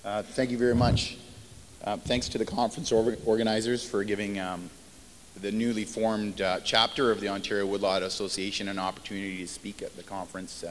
Thank you very much. Thanks to the conference organizers for giving the newly formed chapter of the Ontario Woodlot Association an opportunity to speak at the conference.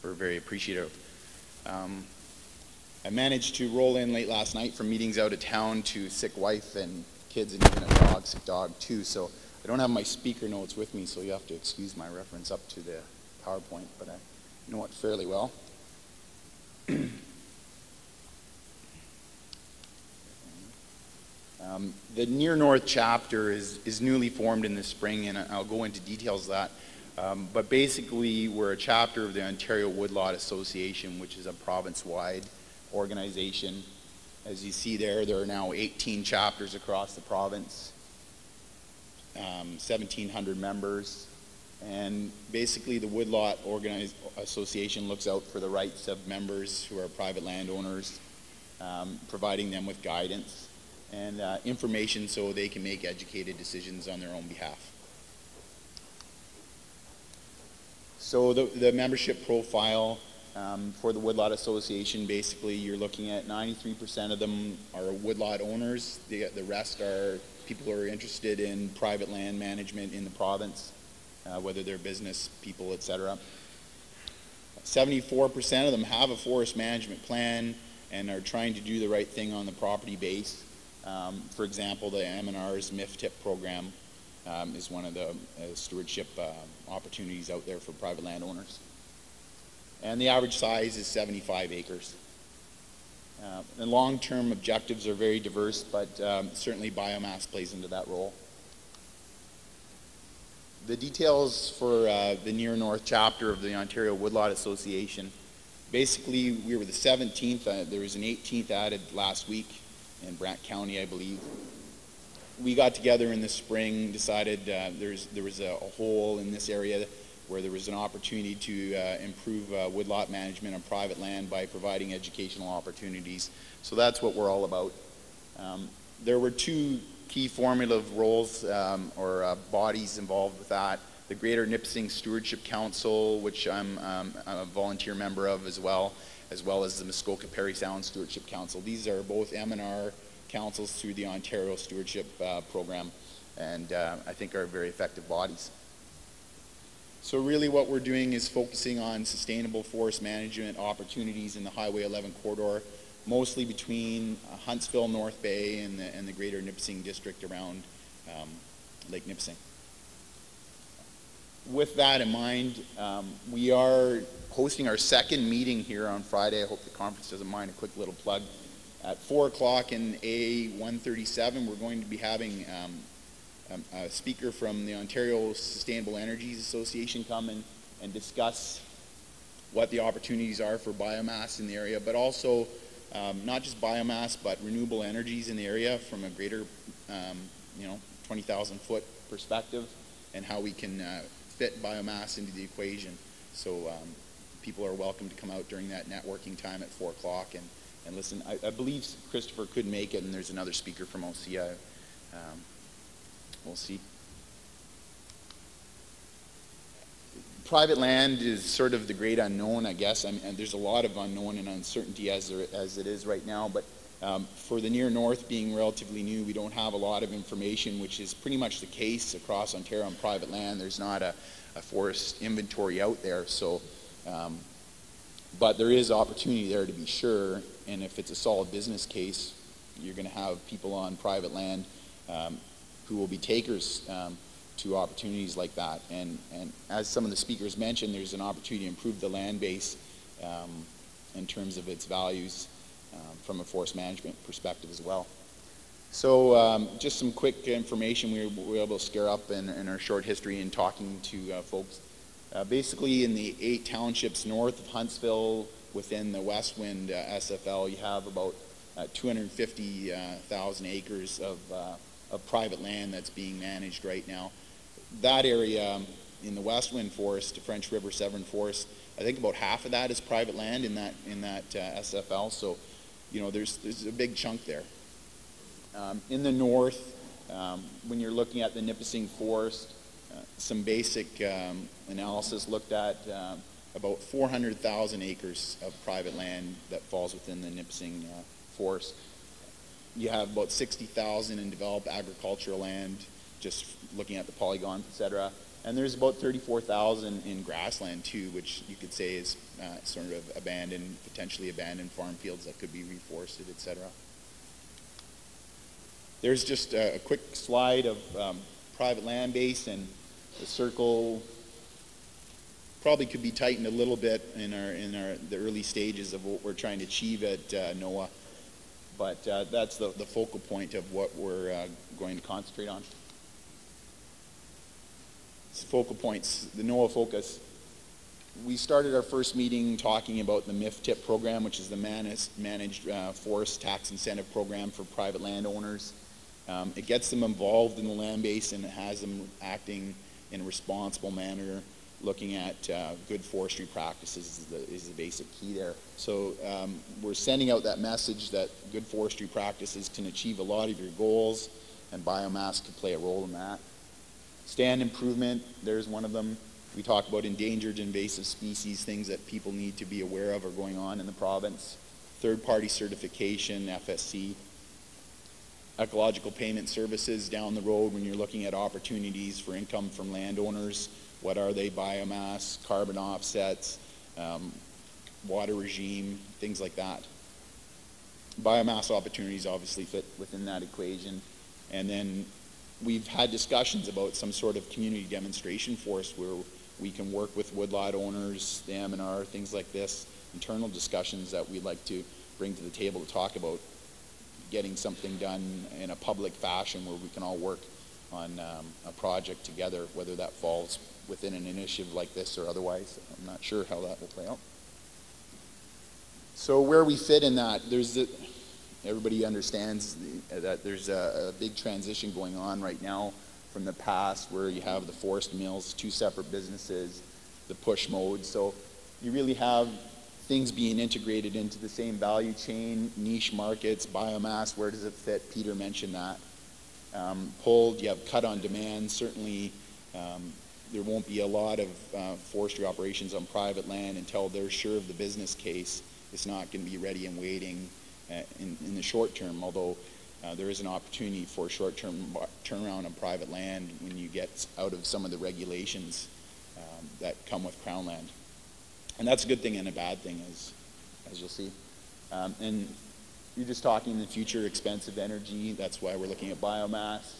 We're very appreciative. I managed to roll in late last night from meetings out of town to sick wife and kids and even a sick dog too, so I don't have my speaker notes with me, so you have to excuse my reference up to the PowerPoint, but I know it fairly well. The Near North chapter is newly formed in the spring, and I'll go into details of that. But basically, we're a chapter of the Ontario Woodlot Association, which is a province-wide organization. As you see there are now 18 chapters across the province, 1,700 members, and basically the Woodlot Association looks out for the rights of members who are private landowners, providing them with guidance and information so they can make educated decisions on their own behalf. So the membership profile for the Woodlot Association, basically you're looking at 93% of them are woodlot owners. The rest are people who are interested in private land management in the province, whether they're business people, etc. 74% of them have a forest management plan and are trying to do the right thing on the property base. For example, the M&R's MIF-TIP program is one of the stewardship opportunities out there for private landowners. And the average size is 75 acres. The long-term objectives are very diverse, but certainly biomass plays into that role. The details for the Near North chapter of the Ontario Woodlot Association, basically we were the 17th, there was an 18th added last week in Brant County, I believe. We got together in the spring, decided there was a hole in this area where there was an opportunity to improve woodlot management on private land by providing educational opportunities. So that's what we're all about. There were two key formative roles or bodies involved with that. The Greater Nipissing Stewardship Council, which I'm a volunteer member of as well as the Muskoka Parry Sound Stewardship Council. These are both M&R councils through the Ontario Stewardship Program, and I think are very effective bodies. So really what we're doing is focusing on sustainable forest management opportunities in the Highway 11 corridor, mostly between Huntsville, North Bay, and the Greater Nipissing district around Lake Nipissing. With that in mind, we are hosting our second meeting here on Friday. I hope the conference doesn't mind a quick little plug. At 4 o'clock in A137, we're going to be having a speaker from the Ontario Sustainable Energies Association come and discuss what the opportunities are for biomass in the area, but also not just biomass, but renewable energies in the area from a greater 20,000 foot perspective, and how we can fit biomass into the equation. So people are welcome to come out during that networking time at 4 o'clock and listen. I believe Christopher could make it, and there's another speaker from OCA. We'll see. Private land is sort of the great unknown, I guess. And there's a lot of unknown and uncertainty as it is right now, but for the Near North being relatively new, we don't have a lot of information, which is pretty much the case across Ontario on private land. There's not a forest inventory out there, so but there is opportunity there to be sure, and if it's a solid business case, you're going to have people on private land who will be takers to opportunities like that. And as some of the speakers mentioned, there's an opportunity to improve the land base in terms of its values from a forest management perspective as well. So just some quick information we were able to scare up in our short history in talking to folks. Basically in the 8 townships north of Huntsville within the Westwind SFL, you have about 250,000 acres of private land that's being managed right now. That area in the Westwind Forest, the French River Severn Forest, I think about half of that is private land in that SFL. So, there's a big chunk there. In the north, when you're looking at the Nipissing Forest, some basic analysis looked at about 400,000 acres of private land that falls within the Nipissing forest. You have about 60,000 in developed agricultural land, just looking at the polygons, etc. And there's about 34,000 in grassland too, which you could say is sort of abandoned, potentially abandoned farm fields that could be reforested, etc. There's just a quick slide of private land base, and the circle probably could be tightened a little bit in the early stages of what we're trying to achieve at NOAA. But that's the focal point of what we're going to concentrate on. Focal points, the NOAA focus. We started our first meeting talking about the MIF-TIP program, which is the Managed Forest Tax Incentive Program for private landowners. It gets them involved in the land base, and it has them acting in a responsible manner, looking at good forestry practices is the basic key there. So we're sending out that message that good forestry practices can achieve a lot of your goals, and biomass can play a role in that. Stand improvement, there's one of them. We talk about endangered invasive species, things that people need to be aware of are going on in the province. Third-party certification, FSC. Ecological payment services down the road when you're looking at opportunities for income from landowners. What are they? Biomass, carbon offsets, water regime, things like that. Biomass opportunities obviously fit within that equation. And then we've had discussions about some sort of community demonstration forest where we can work with woodlot owners, the M&R, things like this, internal discussions that we'd like to bring to the table to talk about getting something done in a public fashion where we can all work on a project together, whether that falls within an initiative like this or otherwise. I'm not sure how that will play out. So where we fit in that, everybody understands that there's a big transition going on right now from the past where you have the forest mills, two separate businesses, the push mode. So you really have things being integrated into the same value chain, niche markets, biomass, where does it fit? Peter mentioned that. Pulled, you have cut on demand. Certainly there won't be a lot of forestry operations on private land until they're sure of the business case. It's not going to be ready and waiting in the short term, although there is an opportunity for short-term turnaround on private land when you get out of some of the regulations that come with Crown land. And that's a good thing and a bad thing, as you'll see. And you're just talking in the future, expensive energy. That's why we're looking at biomass.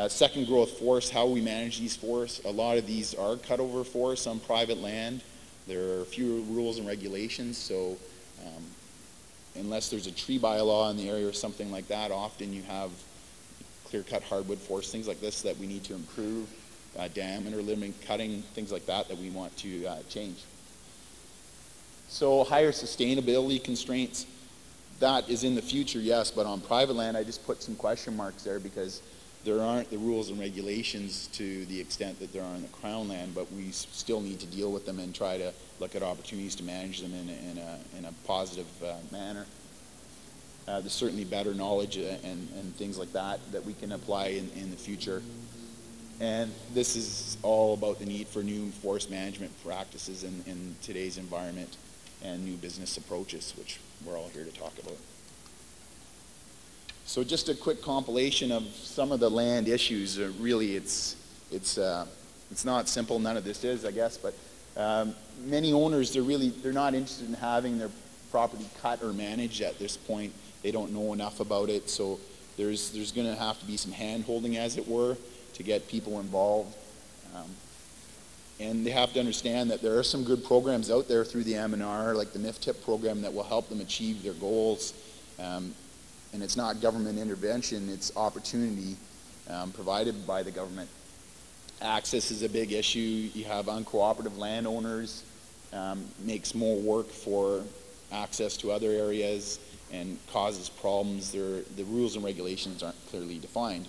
Second growth forests, how we manage these forests. A lot of these are cutover forests on private land. There are fewer rules and regulations, so unless there's a tree bylaw in the area or something like that, often you have clear-cut hardwood forests, things like this that we need to improve, diameter limit, cutting, things like that we want to change. So higher sustainability constraints, that is in the future, yes, but on private land I just put some question marks there because there aren't the rules and regulations to the extent that there are in the Crown land, but we still need to deal with them and try to look at opportunities to manage them in a positive manner. There's certainly better knowledge and things like that we can apply in the future. And this is all about the need for new forest management practices in today's environment and new business approaches, which we're all here to talk about. So just a quick compilation of some of the land issues. Really, it's not simple. None of this is, I guess. But many owners, they're not interested in having their property cut or managed at this point. They don't know enough about it. So there's going to have to be some hand-holding, as it were, to get people involved. And they have to understand that there are some good programs out there through the M&R, like the MIF-TIP program, that will help them achieve their goals. And it's not government intervention, it's opportunity provided by the government. Access is a big issue. You have uncooperative landowners, makes more work for access to other areas and causes problems. The rules and regulations aren't clearly defined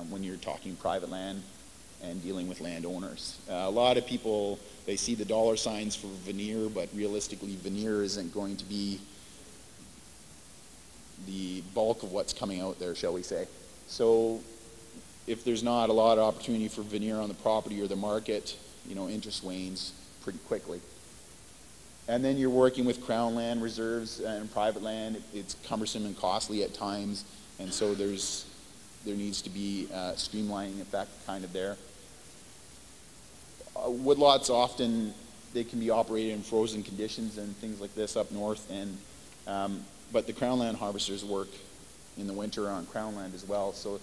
when you're talking private land and dealing with landowners. A lot of people, they see the dollar signs for veneer, but realistically veneer isn't going to be the bulk of what's coming out there, shall we say. So if there's not a lot of opportunity for veneer on the property or the market, interest wanes pretty quickly. And then you're working with Crown land reserves and private land. It's cumbersome and costly at times, and so there needs to be streamlining effect kind of there. Woodlots often, they can be operated in frozen conditions and things like this up north, and but the Crown land harvesters work in the winter on Crown land as well, so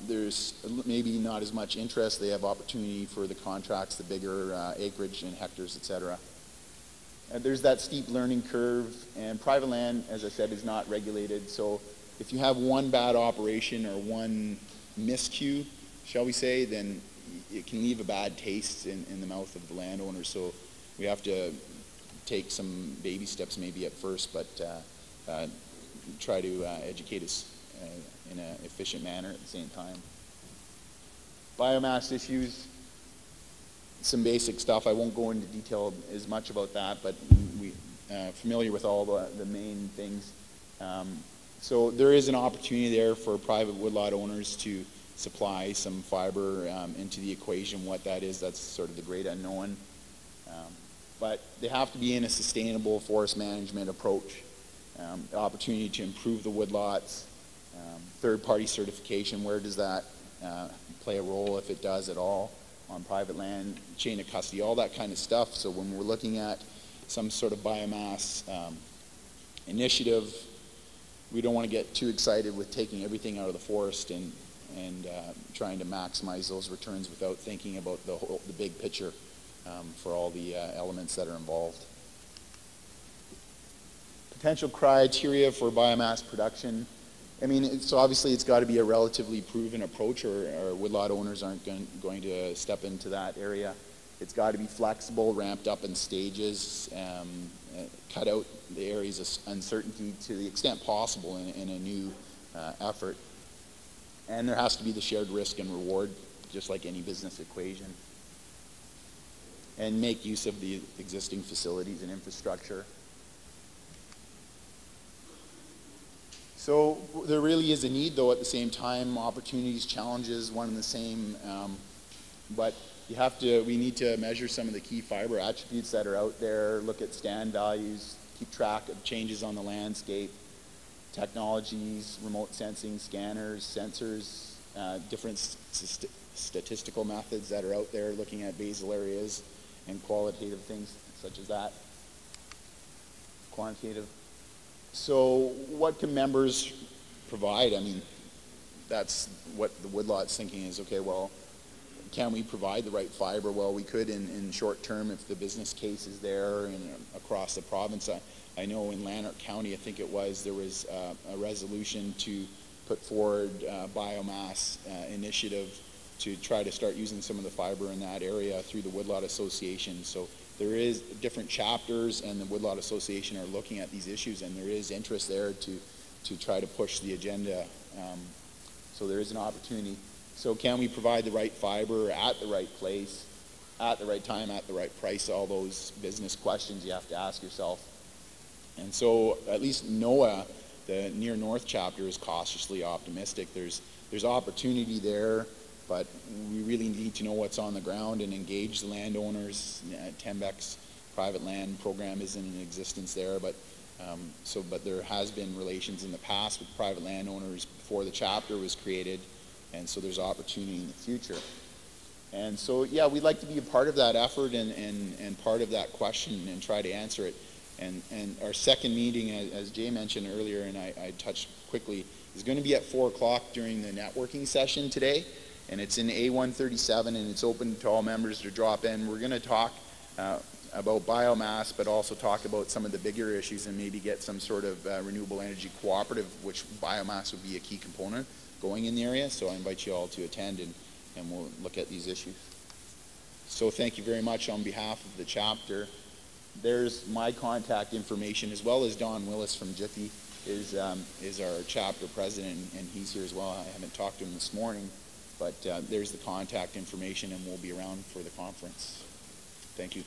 there's maybe not as much interest. They have opportunity for the contracts, the bigger acreage and hectares, etc. There's that steep learning curve, and private land, as I said, is not regulated, so if you have one bad operation or one miscue, shall we say, then it can leave a bad taste in the mouth of the landowner. So we have to take some baby steps maybe at first, but try to educate us in an efficient manner at the same time. Biomass issues, some basic stuff. I won't go into detail as much about that, but we're familiar with all the main things. So there is an opportunity there for private woodlot owners to supply some fiber into the equation. What that is, that's sort of the great unknown. But they have to be in a sustainable forest management approach. The opportunity to improve the woodlots, third-party certification, where does that play a role, if it does at all, on private land, chain of custody, all that kind of stuff. So when we're looking at some sort of biomass initiative, we don't want to get too excited with taking everything out of the forest and trying to maximize those returns without thinking about the big picture for all the elements that are involved. Potential criteria for biomass production. I mean, so obviously it's got to be a relatively proven approach, or woodlot owners aren't going to step into that area. It's got to be flexible, ramped up in stages, cut out the areas of uncertainty to the extent possible in a new effort. And there has to be the shared risk and reward, just like any business equation. And make use of the existing facilities and infrastructure. So there really is a need, though, at the same time, opportunities, challenges, one and the same. But we need to measure some of the key fiber attributes that are out there, look at stand values, keep track of changes on the landscape, technologies, remote sensing, scanners, sensors, different statistical methods that are out there looking at basal areas and qualitative things such as that, quantitative. So what can members provide? I mean, that's what the woodlot's thinking is, okay, well, can we provide the right fiber? Well, we could in short term if the business case is there and across the province. I know in Lanark County, I think it was, there was a resolution to put forward a biomass initiative to try to start using some of the fiber in that area through the Woodlot Association. So there is different chapters, and the Woodlot Association are looking at these issues, and there is interest there to try to push the agenda. So there is an opportunity. So can we provide the right fiber at the right place, at the right time, at the right price? All those business questions you have to ask yourself. And so at least NOAA, the Near North chapter, is cautiously optimistic. There's opportunity there, but we really need to know what's on the ground and engage the landowners. Tembec's private land program isn't in existence there, but there has been relations in the past with private landowners before the chapter was created, and so there's opportunity in the future. And so, yeah, we'd like to be a part of that effort and part of that question and try to answer it. And our second meeting, as Jay mentioned earlier, and I touched quickly, is going to be at 4 o'clock during the networking session today. And it's in A137, and it's open to all members to drop in. We're going to talk about biomass, but also talk about some of the bigger issues and maybe get some sort of renewable energy cooperative, which biomass would be a key component going in the area. So I invite you all to attend, and we'll look at these issues. So thank you very much on behalf of the chapter. There's my contact information, as well as Don Willis from Jiffy is our chapter president, and he's here as well. I haven't talked to him this morning, but there's the contact information, and we'll be around for the conference. Thank you.